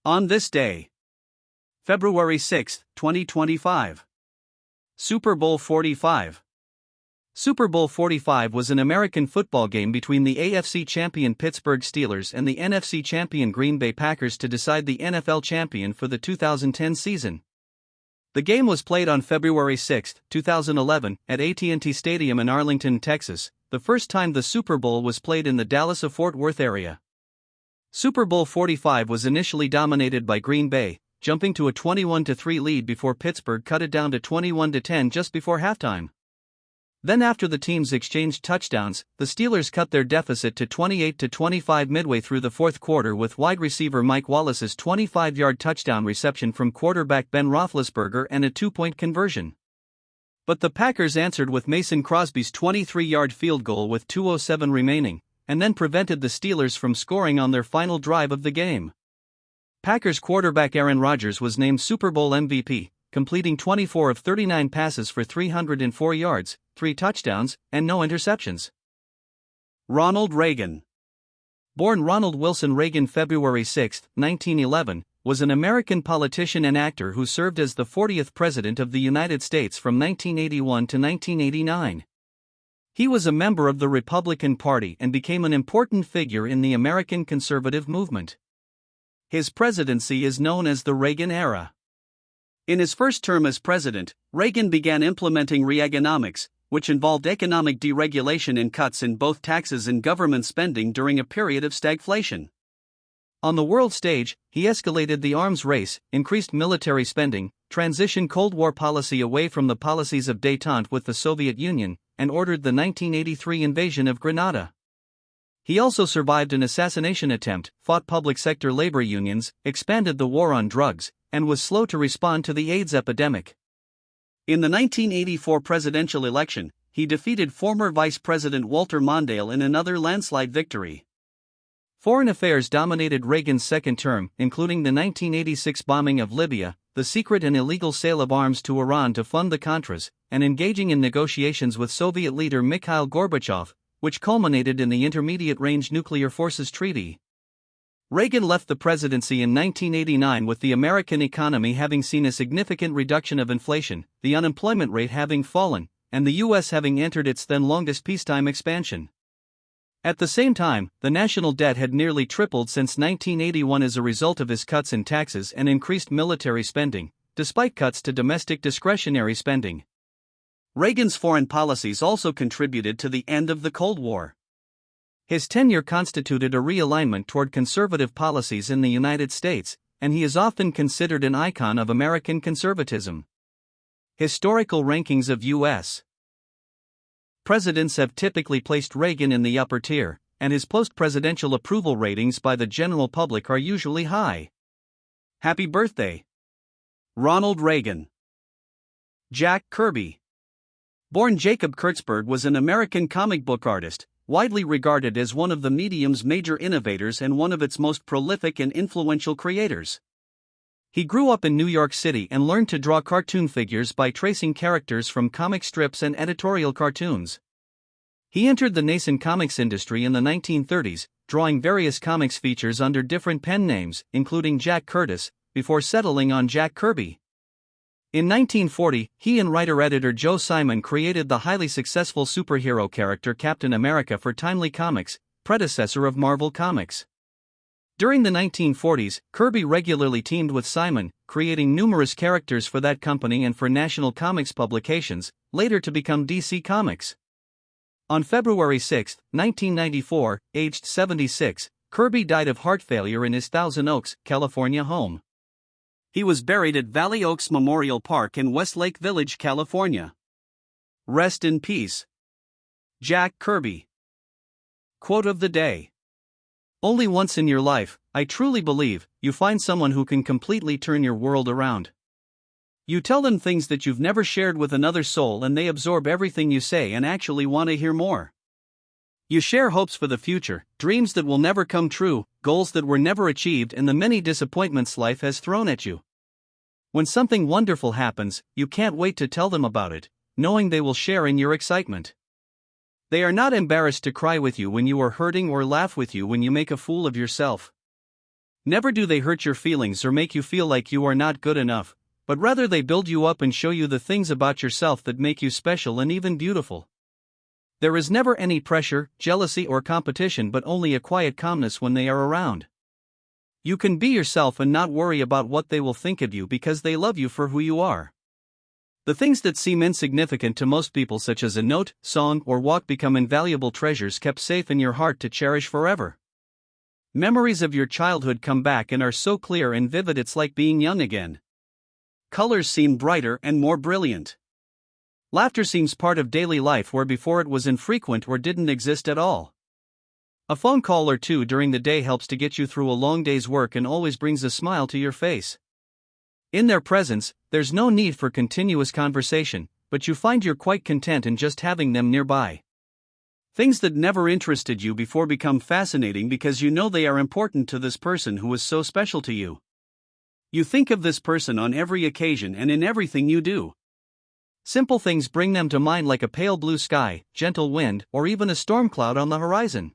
On this day, February 6, 2025. Super Bowl 45. Super Bowl 45 was an American football game between the AFC champion Pittsburgh Steelers and the NFC champion Green Bay Packers to decide the NFL champion for the 2010 season. The game was played on February 6, 2011, at AT&T Stadium in Arlington, Texas, the first time the Super Bowl was played in the Dallas-Fort Worth area. Super Bowl 45 was initially dominated by Green Bay, jumping to a 21-3 lead before Pittsburgh cut it down to 21-10 just before halftime. Then after the teams exchanged touchdowns, the Steelers cut their deficit to 28-25 midway through the fourth quarter with wide receiver Mike Wallace's 25-yard touchdown reception from quarterback Ben Roethlisberger and a two-point conversion. But the Packers answered with Mason Crosby's 23-yard field goal with 2:07 remaining, and then prevented the Steelers from scoring on their final drive of the game. Packers quarterback Aaron Rodgers was named Super Bowl MVP, completing 24 of 39 passes for 304 yards, 3 touchdowns, and no interceptions. Ronald Reagan. Born Ronald Wilson Reagan February 6, 1911, was an American politician and actor who served as the 40th President of the United States from 1981 to 1989. He was a member of the Republican Party and became an important figure in the American conservative movement. His presidency is known as the Reagan era. In his first term as president, Reagan began implementing Reaganomics, which involved economic deregulation and cuts in both taxes and government spending during a period of stagflation. On the world stage, he escalated the arms race, increased military spending, transitioned Cold War policy away from the policies of détente with the Soviet Union, and ordered the 1983 invasion of Grenada. He also survived an assassination attempt, fought public sector labor unions, expanded the war on drugs, and was slow to respond to the AIDS epidemic. In the 1984 presidential election, he defeated former Vice President Walter Mondale in another landslide victory. Foreign affairs dominated Reagan's second term, including the 1986 bombing of Libya, the secret and illegal sale of arms to Iran to fund the Contras, and engaging in negotiations with Soviet leader Mikhail Gorbachev, which culminated in the Intermediate-Range Nuclear Forces Treaty. Reagan left the presidency in 1989 with the American economy having seen a significant reduction of inflation, the unemployment rate having fallen, and the U.S. having entered its then longest peacetime expansion. At the same time, the national debt had nearly tripled since 1981 as a result of his cuts in taxes and increased military spending, despite cuts to domestic discretionary spending. Reagan's foreign policies also contributed to the end of the Cold War. His tenure constituted a realignment toward conservative policies in the United States, and he is often considered an icon of American conservatism. Historical rankings of U.S. presidents have typically placed Reagan in the upper tier, and his post-presidential approval ratings by the general public are usually high. Happy birthday, Ronald Reagan. Jack Kirby. Born Jacob Kurtzberg was an American comic book artist, widely regarded as one of the medium's major innovators and one of its most prolific and influential creators. He grew up in New York City and learned to draw cartoon figures by tracing characters from comic strips and editorial cartoons. He entered the nascent comics industry in the 1930s, drawing various comics features under different pen names, including Jack Curtis, before settling on Jack Kirby. In 1940, he and writer-editor Joe Simon created the highly successful superhero character Captain America for Timely Comics, predecessor of Marvel Comics. During the 1940s, Kirby regularly teamed with Simon, creating numerous characters for that company and for National Comics publications, later to become DC Comics. On February 6, 1994, aged 76, Kirby died of heart failure in his Thousand Oaks, California home. He was buried at Valley Oaks Memorial Park in Westlake Village, California. Rest in peace, Jack Kirby. Quote of the day. Only once in your life, I truly believe, you find someone who can completely turn your world around. You tell them things that you've never shared with another soul and they absorb everything you say and actually want to hear more. You share hopes for the future, dreams that will never come true, goals that were never achieved, and the many disappointments life has thrown at you. When something wonderful happens, you can't wait to tell them about it, knowing they will share in your excitement. They are not embarrassed to cry with you when you are hurting or laugh with you when you make a fool of yourself. Never do they hurt your feelings or make you feel like you are not good enough, but rather they build you up and show you the things about yourself that make you special and even beautiful. There is never any pressure, jealousy, or competition, but only a quiet calmness when they are around. You can be yourself and not worry about what they will think of you because they love you for who you are. The things that seem insignificant to most people, such as a note, song, or walk, become invaluable treasures kept safe in your heart to cherish forever. Memories of your childhood come back and are so clear and vivid it's like being young again. Colors seem brighter and more brilliant. Laughter seems part of daily life where before it was infrequent or didn't exist at all. A phone call or two during the day helps to get you through a long day's work and always brings a smile to your face. In their presence, there's no need for continuous conversation, but you find you're quite content in just having them nearby. Things that never interested you before become fascinating because you know they are important to this person who is so special to you. You think of this person on every occasion and in everything you do. Simple things bring them to mind, like a pale blue sky, gentle wind, or even a storm cloud on the horizon.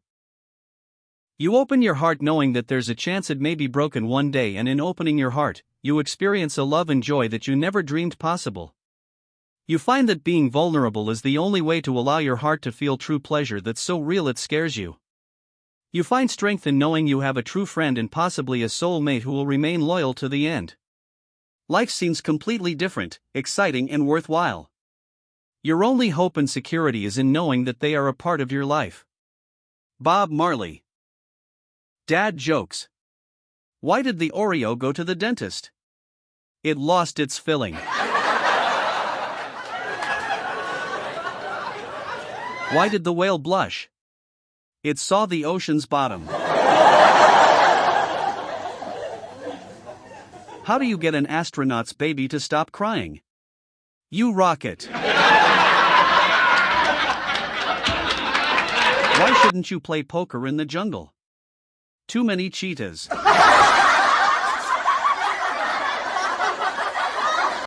You open your heart knowing that there's a chance it may be broken one day, and in opening your heart, you experience a love and joy that you never dreamed possible. You find that being vulnerable is the only way to allow your heart to feel true pleasure that's so real it scares you. You find strength in knowing you have a true friend and possibly a soulmate who will remain loyal to the end. Life seems completely different, exciting, and worthwhile. Your only hope and security is in knowing that they are a part of your life. Bob Marley. Dad jokes. Why did the Oreo go to the dentist? It lost its filling. Why did the whale blush? It saw the ocean's bottom. How do you get an astronaut's baby to stop crying? You rock it. Why shouldn't you play poker in the jungle? Too many cheetahs.